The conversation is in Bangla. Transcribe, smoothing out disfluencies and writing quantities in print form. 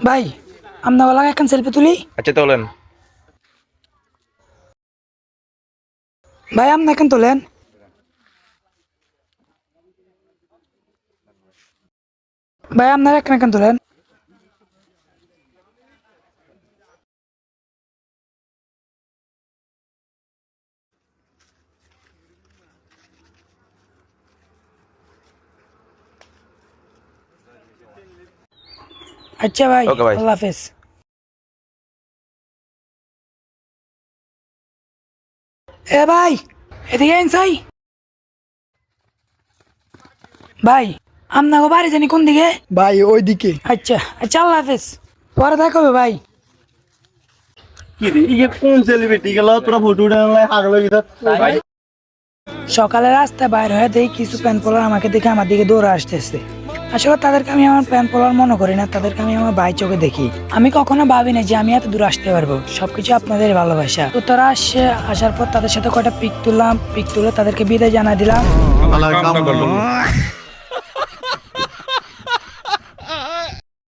ভাই আপনার লাগে এখন সেলফি তুলি। আচ্ছা তোলেন। ভাই আপনি এখন তোলেন। ভাই আপনার এখন তোলেন। আচ্ছা ভাই, ওকে ভাই। আল্লাহ হাফেজ। এ ভাই এদিকে আইন সাই। ভাই আপনাকে বাড়ি জানি কোন দিকে? ভাই ওইদিকে। আচ্ছা আচ্ছা, আল্লাহ হাফেজ, পরে দেখা হবে ভাই। কি রে ইয়ে কোন সেলিব্রিটি গেল তোরা ফটো উঠানো হাগলো গিয়ে ভাই। সকালে রাস্তায় বাইর হয়ে দেখি কিছু প্যান পলার আমাকে দেখে আমার দিকে দৌড়ে আসতেছে। আসলে তাদেরকে আমি আমার প্যান পলার মনে করি না, তাদেরকে আমি আমার ভাই চোখে দেখি। আমি কখনো ভাবি না যে আমি এত দূর আসতে পারবো। সবকিছু আপনাদের ভালোবাসা। তো তারা আসার পর তাদের সাথে কয়টা পিক তুললাম, পিক তুলে তাদেরকে বিদায় জানাই দিলাম।